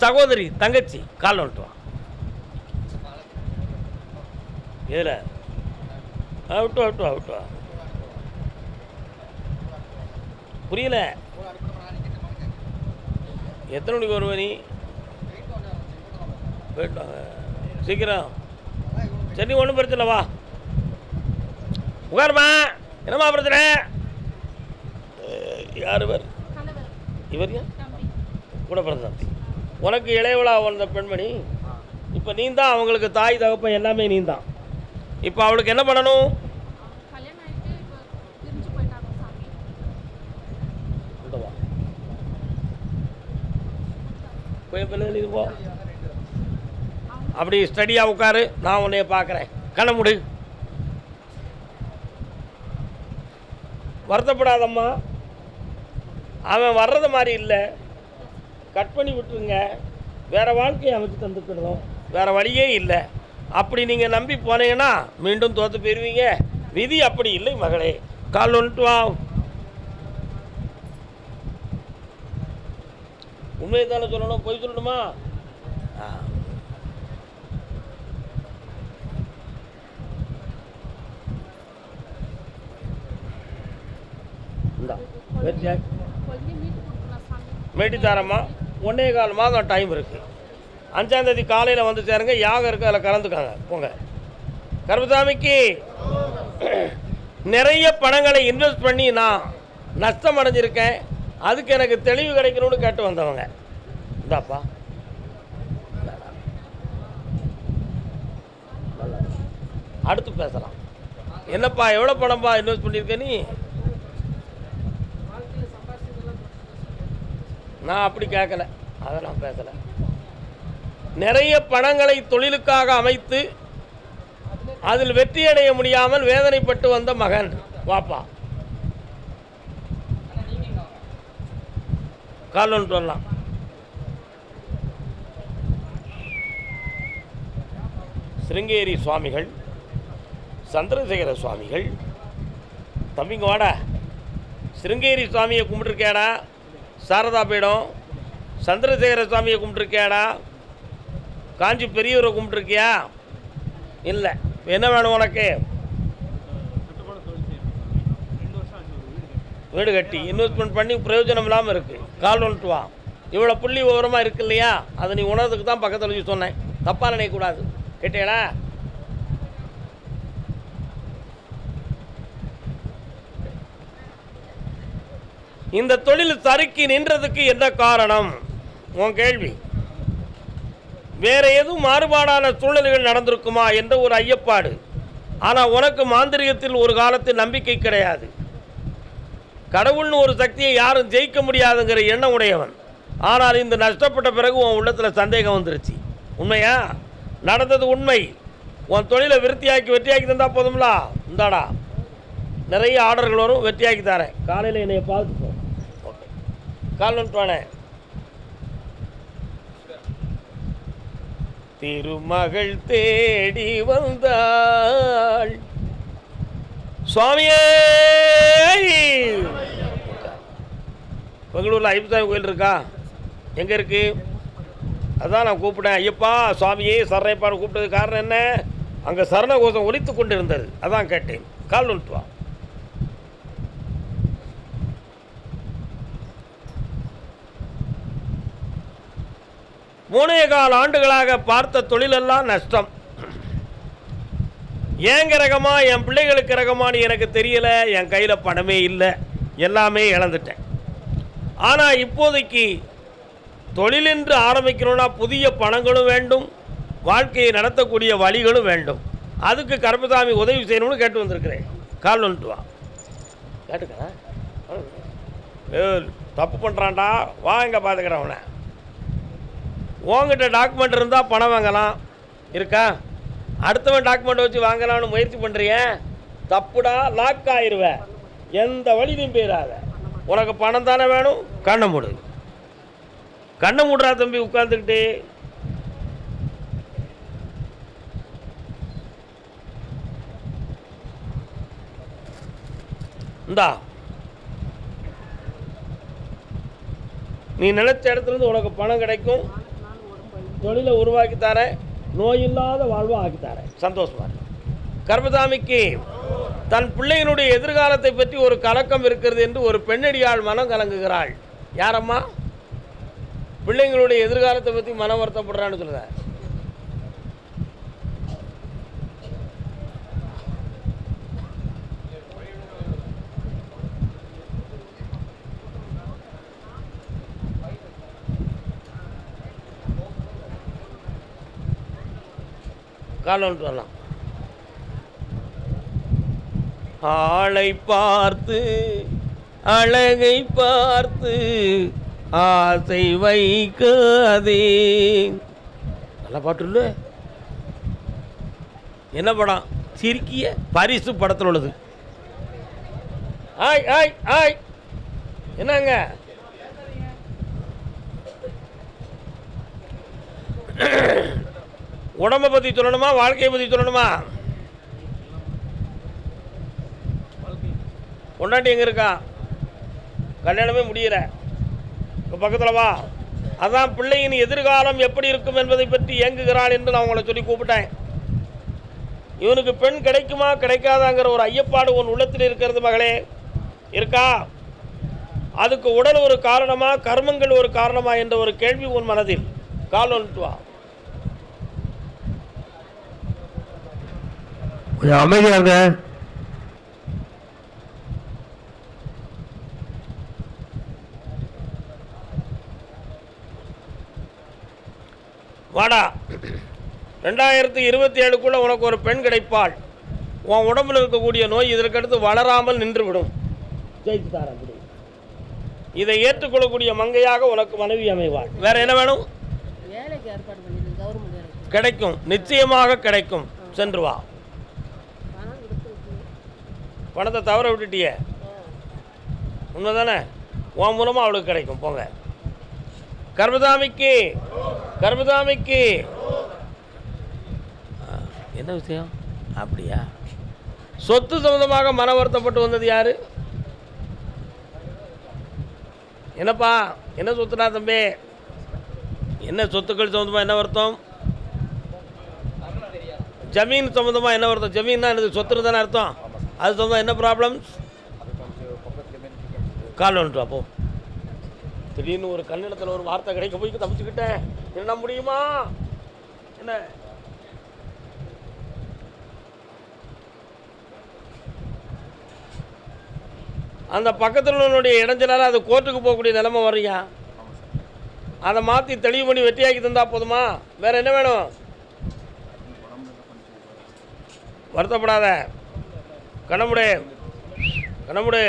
சகோதரி தங்கச்சி கால் வந்துட்டு வா. ஏல விட்டு வா விட்டு வா விட்டு வா. புரியல. எத்தனை மணிக்கு வருவ நீ? போயிட்டு சீக்கிரம். சரி ஒன்றும் பிரச்சனை வா உட்காருமா. என்னம்மா பிரச்சனை? யார் பேர்? இவர் கூட பிறந்த தம்பி. உனக்கு இளையவளா வந்த பெண்மணி. இப்போ நீ தான் அவங்களுக்கு தாய் தகப்பன் எல்லாமே நீ தான். இப்போ அவளுக்கு என்ன பண்ணணும்? போ அப்படி ஸ்டடியாக உட்காரு. நான் உன்னைய பார்க்குறேன். கண்ண முடி. வருத்தப்படாதம்மா. அவன் வர்றது மாதிரி இல்லை. கட் பண்ணி விட்டுருங்க. வேறு வாழ்க்கையை அமைச்சு தந்துக்கிடணும். வேறு வழியே இல்லை. அப்படி நீங்கள் நம்பி போனீங்கன்னா மீண்டும் தோற்று போயிடுவீங்க. விதி அப்படி இல்லை மகளே. கால் வந்துட்டு வா. உண்மையை தானே சொல்லணும், பொய் சொல்லணுமா? மேட்டித்தாரம்மா 1.25 மாதம் டைம் இருக்குது. 5ஆம் தேதி காலையில் வந்து சேருங்க. யாகம் இருக்குது, அதில் கலந்துக்காங்க. போங்க. கருப்பசாமிக்கு நிறைய பணங்களை இன்வெஸ்ட் பண்ணி நான் நஷ்டம் அடைஞ்சிருக்கேன். அதுக்கு எனக்கு தெளிவு கிடைக்கணும்னு கேட்டு வந்தவங்க. இந்தாப்பா அடுத்து பேசலாம். என்னப்பா எவ்வளோ பணம்ப்பா இன்வெஸ்ட் பண்ணியிருக்க நீ? நான் அப்படி கேட்கல, அதை நான் பேசலை. நிறைய பணங்களை தொழிலுக்காக அமைத்து அதில் வெற்றியடைய முடியாமல் வேதனைப்பட்டு வந்த மகன். வாப்பா கால் ஒன்று வரலாம். சிருங்கேரி சுவாமிகள், சந்திரசேகர சுவாமிகள். தம்பிங்க வாடா. சிருங்கேரி சுவாமியை கும்பிட்டுருக்கேடா. சாரதா பீடம். சந்திரசேகர சுவாமியை கும்பிட்டுருக்கியாடா. காஞ்சி பெரியவரை கும்பிட்டுருக்கியா? இல்லை. என்ன வேணும் உனக்கு? வீடு கட்டி இன்வெஸ்ட்மெண்ட் பண்ணி பிரயோஜனம் இல்லாமல் இருக்குது. கால் வந்துட்டு வா. இவ்வளோ புள்ளி விவரமாக இருக்கு இல்லையா? அதை நீ உணர்றதுக்கு தான் பக்கத்தில் வச்சு சொன்னேன். தப்பாக நினைக்கக்கூடாது. கேட்டீங்களா? இந்த தொழில் சறுக்கி நின்றதுக்கு என்ன காரணம்? உன் கேள்வி. வேற எதுவும் மாறுபாடான சூழ்நிலைகள் நடந்திருக்குமா என்ற ஒரு ஐயப்பாடு. ஆனால் உனக்கு மாந்திரிகத்தில் ஒரு காலத்தில் நம்பிக்கை கிடையாது. கடவுள்னு ஒரு சக்தியை யாரும் ஜெயிக்க முடியாதுங்கிற எண்ணம் உடையவன். ஆனால் இந்த நஷ்டப்பட்ட பிறகு உன் உள்ளத்தில் சந்தேகம் வந்துருச்சு. உண்மையா? நடந்தது உண்மை. உன் தொழிலை வெற்றியாக்கி தந்தால் போதும்லா. இந்தாடா நிறைய ஆர்டர்கள் வரும், வெற்றியாக்கி தரேன். காலையில் என்னைய பார்த்துப்போ. Okay call வந்துட்டுவானே. திருமகள் தேடி வந்தாள் சுவாமியே. பெங்களூரில் ஐயப்பசாமி கோயில் இருக்கா? எங்கே இருக்குது? அதான் நான் கூப்பிட்டேன். ஐயப்பா சுவாமியே சரணைப்பான்னு கூப்பிட்டது காரணம் என்ன? அங்கே சரண கோஷம் ஒலித்து கொண்டு இருந்தது, அதான் கேட்டேன். கால் வந்துட்டு வா. மூணே கால் ஆண்டுகளாக பார்த்த தொழிலெல்லாம் நஷ்டம். ஏன் கிரகமா என் பிள்ளைகளுக்கு கிரகமானு எனக்கு தெரியல. என் கையில் பணமே இல்லை, எல்லாமே இழந்துட்டேன். ஆனால் இப்போதைக்கு தொழிலென்று ஆரம்பிக்கணும்னா புதிய பணங்களும் வேண்டும், வாழ்க்கையை நடத்தக்கூடிய வழிகளும் வேண்டும். அதுக்கு கருப்பசாமி உதவி செய்யணும்னு கேட்டு வந்திருக்கிறேன். கால் வந்துட்டு வா. கேட்டுக்கா தப்பு பண்ணுறான்டா, வா இங்கே பார்த்துக்கிறேன். அவனை உங்ககிட்ட டாக்குமெண்ட் இருந்தால் பணம் வாங்கலாம், இருக்கா? அடுத்தவன் டாக்குமெண்ட் வச்சு வாங்கலாம்னு முயற்சி பண்ணுறிய, தப்புடா. லாக் ஆயிடுவேன். எந்த வழியும் போயிடாத. உனக்கு பணம் தானே வேணும்? கண்ணை மூடு. கண்ணை மூடுறா தம்பி. உட்காந்துக்கிட்டு இந்தா நீ நினைச்ச இடத்துலேருந்து உனக்கு பணம் கிடைக்கும். தொழிலை உருவாக்கி தரேன், நோயில்லாத வாழ்வை ஆக்கி தரேன். சந்தோஷமா இருக்கு. கர்மசாமிக்கு தன் பிள்ளையினுடைய எதிர்காலத்தை பற்றி ஒரு கலக்கம் இருக்கிறது என்று ஒரு பெண்ணடியாள் மனம் கலங்குகிறாள். யாரம்மா? பிள்ளைங்களுடைய எதிர்காலத்தை பற்றி மனம் வருத்தப்படுறான்னு சொல்லுத. காலம் வரலாம். ஆளை பார்த்து அழகை பார்த்து ஆசை வைக்காதே. நல்ல பாட்டு இல்லை? என்ன படம்? சிரிக்கிய பரிசு படத்தில் உள்ளது. ஆய் ஆய் ஆய் என்னங்க? உடம்பை பற்றி சொல்லணுமா, வாழ்க்கையை பற்றி சொல்லணுமா? பொண்டாட்டி எங்கே இருக்கா? கல்யாணமே முடியல. இப்போ பக்கத்தில் வா. அதான் பிள்ளையின் எதிர்காலம் எப்படி இருக்கும் என்பதை பற்றி இயங்குகிறாள் என்று நான் உங்களை சொல்லி கூப்பிட்டேன். இவனுக்கு பெண் கிடைக்குமா கிடைக்காதாங்கிற ஒரு ஐயப்பாடு உன் உள்ளத்தில் இருக்கிறது மகளே. இருக்கா? அதுக்கு உடல் ஒரு காரணமா, கர்மங்கள் ஒரு காரணமா என்ற ஒரு கேள்வி உன் மனதில். கால் வந்துட்டு வா. கொஞ்சம் அமைதியாக இருங்க. வாடா. 2027 உனக்கு ஒரு பெண் கிடைப்பாள். உன் உடம்பில் இருக்கக்கூடிய நோய் இதற்கடுத்து வளராமல் நின்றுவிடும். ஜெயிச்சுட்டார். அப்படி இதை ஏற்றுக்கொள்ளக்கூடிய மங்கையாக உனக்கு மனைவி அமைவாள். வேற என்ன வேணும்? கிடைக்கும், நிச்சயமாக கிடைக்கும். சென்று வா. பணத்தை தவற விட்டுட்டிய உண்மைதானே? உன் மூலமாக அவளுக்கு கிடைக்கும். போங்க. கர்மசாமிக்கு கர்மசாமிக்கு என்ன விஷயம்? அப்படியா? சொத்து சம்பந்தமாக மன வருத்தப்பட்டு வந்தது யாரு? என்னப்பா, என்ன சொத்துனா தம்பி? என்ன சொத்துக்கள் சம்பந்தமாக என்ன வருத்தம்? ஜமீன் சம்பந்தமாக என்ன வருத்தம்? ஜமீன்னா எனக்கு சொத்து தானே அர்த்தம். அது சம்பந்தமாக என்ன ப்ராப்ளம்ஸ்? கால் வந்துட்டு அப்போ திடீர்னு ஒரு கன்னடத்தில் ஒரு வார்த்தை கிடைக்க போய் தப்பிச்சுக்கிட்டேன். என்ன முடியுமா? என்ன அந்த பக்கத்தில் உள்ளவனுடைய இடைஞ்சலால் அது கோர்ட்டுக்கு போகக்கூடிய நிலைமை வரையா? அதை மாற்றி தெளிவு பண்ணி வெட்டியாக்கி தந்தா போதுமா? வேற என்ன வேணும்? வருத்தப்படாத. கணமுடே கணமுடே.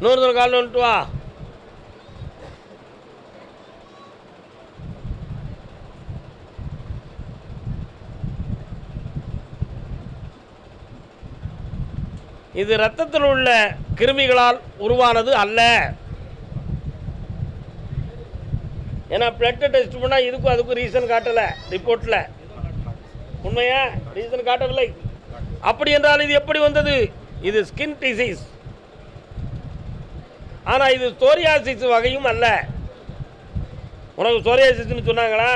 இன்னொரு கால் வந்துட்டு வா. இது இரத்தத்தில் உள்ள கிருமிகளால் உருவானது அல்ல. ஏன்னா பிளட்டை டெஸ்ட் பண்ணால் இதுக்கும் அதுக்கும் ரீசன் காட்டலை ரிப்போர்ட்டில். உண்மையா? ரீசன் காட்டவில்லை. அப்படி என்றால் இது எப்படி வந்தது? இது ஸ்கின் டிசீஸ். ஆனால் இது சோரியாசிஸ் வகையும் அல்ல. உனக்கு சோரியாசிஸ்ன்னு சொன்னாங்களா?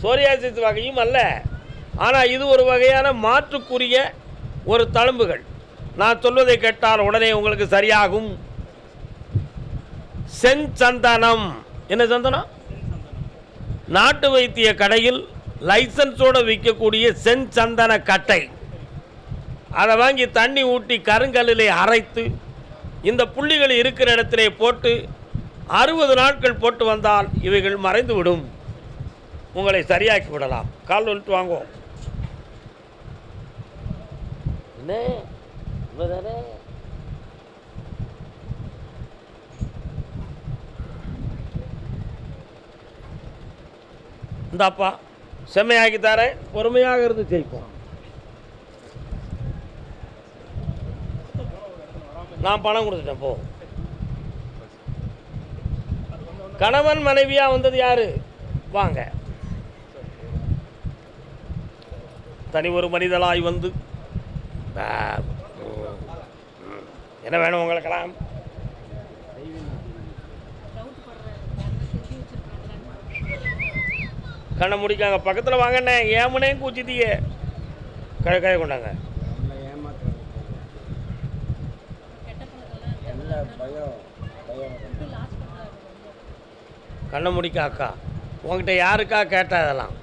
சோரியாசிஸ் வகையும் அல்ல. ஆனால் இது ஒரு வகையான மாற்றுக்குரிய ஒரு தழும்புகள். நான் சொல்வதை கேட்டால் உடனே உங்களுக்கு சரியாகும். செஞ்சந்தனம். என்ன சந்தனம்? நாட்டு வைத்திய கடையில் லைசன்ஸோடு விற்கக்கூடிய செஞ்சந்தன கட்டை. அதை வாங்கி தண்ணி ஊட்டி கருங்கல்லிலே அரைத்து இந்த புள்ளிகள் இருக்கிற இடத்திலே போட்டு 60 நாட்கள் போட்டு வந்தால் இவைகள் மறைந்து விடும். உங்களை சரியாக்கி விடலாம். கால் வந்துட்டு வாங்குவோம். இந்தாப்பா செம்மையாக்கி தரேன். பொறுமையாக இருந்து ஜெயிப்போம். நான் பணம் கொடுத்துட்டேன். போ. கணவன் மனைவியா வந்தது யாரு? வாங்க. தனி ஒரு மனிதனாய் வந்து என்ன வேணும் உங்களுக்கெல்லாம்? கண்ணை முடிக்காங்க, பக்கத்தில் வாங்கண்ணே. ஏமுனே கூச்சிட்டியே, கை கொண்டாங்க. கண்ணை முடிக்க அக்கா, உங்ககிட்ட யாருக்கா கேட்டா இதெல்லாம்?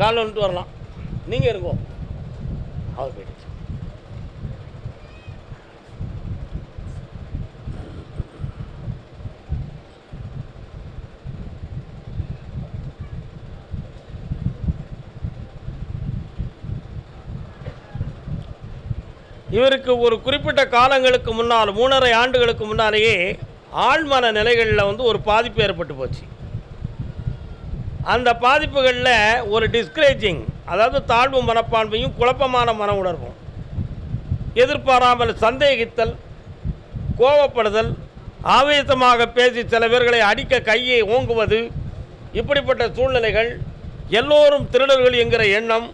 கால் வந்துட்டு வரலாம், நீங்கள் இருக்கோ அவர் போயிட்டு. இவருக்கு ஒரு குறிப்பிட்ட காலங்களுக்கு முன்னால் 3.5 ஆண்டுகளுக்கு முன்னாலேயே ஆழ்மன நிலைகளில் வந்து ஒரு பாதிப்பு ஏற்பட்டு போச்சு. அந்த பாதிப்புகளில் ஒரு டிஸ்கரேஜிங், அதாவது தாழ்வு மனப்பான்மையும் குழப்பமான மன உணர்வும், எதிர்பாராமல் சந்தேகித்தல், கோபப்படுதல், ஆவேசமாக பேசி சில பேர்களை அடிக்க கையை ஓங்குவது, இப்படிப்பட்ட சூழ்நிலைகள், எல்லோரும் திருடர்கள் என்கிற எண்ணம்,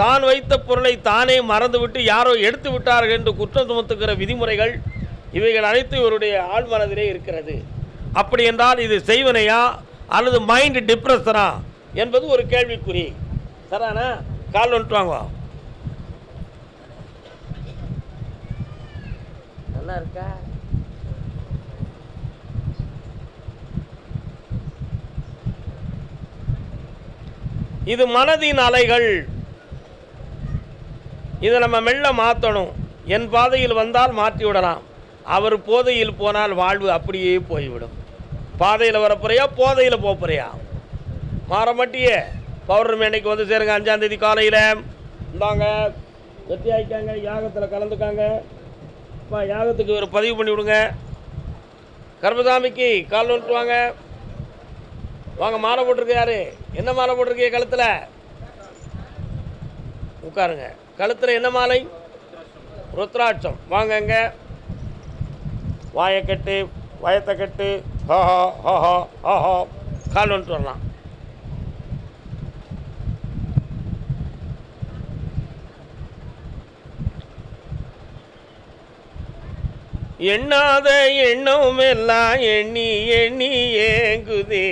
தான் வைத்த பொருளை தானே மறந்துவிட்டு யாரோ எடுத்து விட்டார்கள் என்று குற்றம் சுமத்துகிற விதிமுறைகள், இவைகள் அனைத்தும் இவருடைய ஆழ்மனதிலே இருக்கிறது. அப்படி என்றால் இது செய்வனையா அல்லது மைண்ட் டிப்ரெஷனா என்பது ஒரு கேள்விக்குறி. சரானா, கால் வந்துட்டு வாங்க. நல்லா இருக்கா? இது மனதின் அலைகள். இதை நம்ம மெல்ல மாற்றணும். என் பாதையில் வந்தால் மாற்றி விடலாம், அவர் போதையில் போனால் வாழ்வு அப்படியே போய்விடும். பாதையில் வரப்போறியா, போதையில் போறியா? மாற மாட்டியே. பௌர்ணமி அன்னைக்கு வந்து சேருங்க. 5ஆம் தேதி காலையில் இந்தாங்க, வெற்றி ஆகிக்காங்க, யாகத்தில் கலந்துக்காங்க. யாகத்துக்கு ஒரு பதிவு பண்ணி விடுங்க. கர்மசாமிக்கு கால் வந்துட்டு வாங்க. வாங்க, மாலை போட்டிருக்க. யாரு என்ன மாலை போட்டிருக்கீங்க கழுத்தில்? உட்காருங்க. கழுத்தில் என்ன மாலை? ருத்ராட்சம். வாங்கங்க, வாயை கட்டு, வயத்தை கட்டு. ஹஹா ஹஹா ஹஹா. கால் வந்துட்டு வரலாம். எண்ணாத எண்ணம் எல்லாம் எண்ணி எண்ணி ஏங்குதே.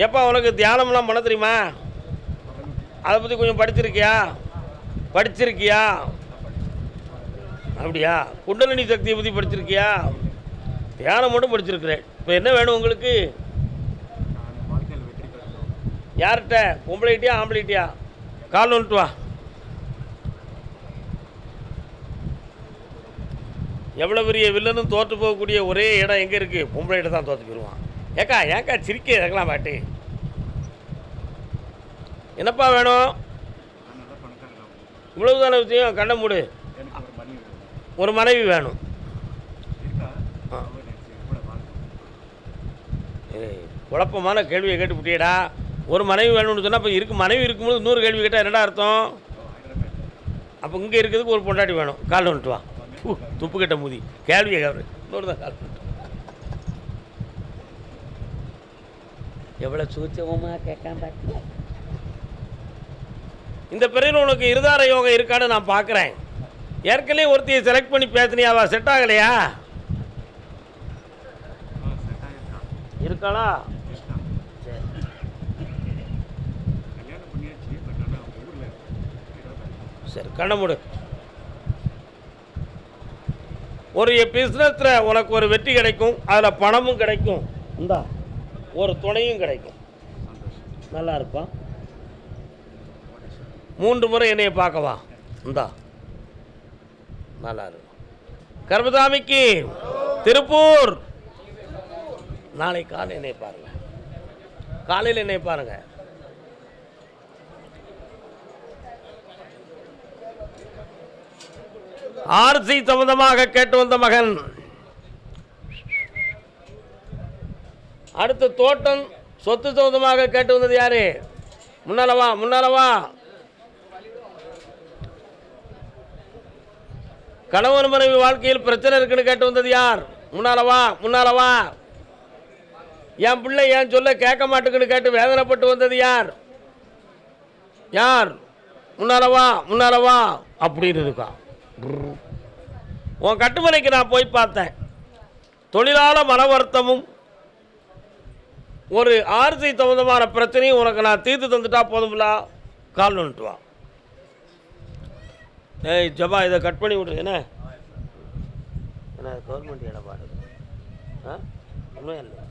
எப்போ உனக்கு தியானம்லாம் பண்ண தெரியுமா? அதை பற்றி கொஞ்சம் படிச்சிருக்கியா? அப்படியா? குண்டலினி சக்தியை பற்றி படிச்சிருக்கியா? தியானம் மட்டும் படிச்சிருக்கிறேன். இப்போ என்ன வேணும் உங்களுக்கு? யார்கிட்ட? பொம்பளைட்டியா ஆம்பளைட்டியா? கால் வந்துட்டு வா. எவ்வளோ பெரிய வில்லனும் தோற்று போகக்கூடிய ஒரே இடம் எங்கே இருக்குது? பொம்பளைகிட்ட தான் தோற்று போயிடுவான். ஏக்கா சிரிக்க இருக்கலாம் பாட்டு. என்னப்பா வேணும்? இவ்வளவு தானே விஷயம். கண்ணை மூடு. ஒரு மனைவி வேணும். குழப்பமான கேள்வியை கேட்டுவிட்டியடா. ஒரு மனைவி வேணும்னு சொன்னால் இப்போ இருக்கு, மனைவி இருக்கும்போது 100 கேள்வி கேட்டால் என்னடா அர்த்தம்? அப்போ இங்கே இருக்கிறதுக்கு ஒரு பொண்டாட்டி வேணும். கால் வந்துட்டு வா. துப்பு கட்ட மூதி கேள்வியை இன்னொரு தான் கால் பண்ணிட்டு. எவ்வளோ சூச்சமாக கேட்காம பாட்டு. இந்த பிறகு உனக்கு இருதார யோகம் இருக்கான்னு நான் பார்க்குறேன். ஏற்கனவே ஒருத்தையை செலக்ட் பண்ணி பேசினியாவா? செட் ஆகலையா? இருக்காளா? சரி, கண்ணை மூடு. ஒரு பிஸ்னஸில் உனக்கு ஒரு வெற்றி கிடைக்கும், அதில் பணமும் கிடைக்கும், இந்தா ஒரு துணையும் கிடைக்கும். நல்லா இருப்பான். 3 முறை என்னைய பார்க்கவா? இந்தா நல்லா இருக்கும். கர்மசாமிக்கு திருப்பூர். நாளை காலை என்னை பாருங்க. காலையில் என்னை பாருங்க. ஆர்சி சம்பந்தமாக கேட்டு வந்த மகன் அடுத்து தோட்டம் சொத்து சம்பந்தமாக கேட்டு வந்தது யாரு? முன்னாலவா. கணவன் மனைவி வாழ்க்கையில் பிரச்சனை இருக்குன்னு கேட்டு வந்தது யார்? முன்னாலவா. என் பிள்ளை ஏன் சொல்ல கேட்க மாட்டேங்குன்னு கேட்டு வேதனைப்பட்டு வந்தது யார்? முன்னாலவா அப்படின்னு இருக்கா. உன் கட்டுமனைக்கு நான் போய் பார்த்தேன். தொழிலாளர் மன வருத்தமும் ஒரு ஆர்சி சம்பந்தமான பிரச்சனையும் உனக்கு நான் தீர்த்து தந்துட்டா போதும்ல, கால் வந்துட்டு வா. ஏய் ஜபா, இதை கட் பண்ணி விட்ரு. என்ன கவர்மெண்ட் இடம் பாடு உண்மையா இல்லை?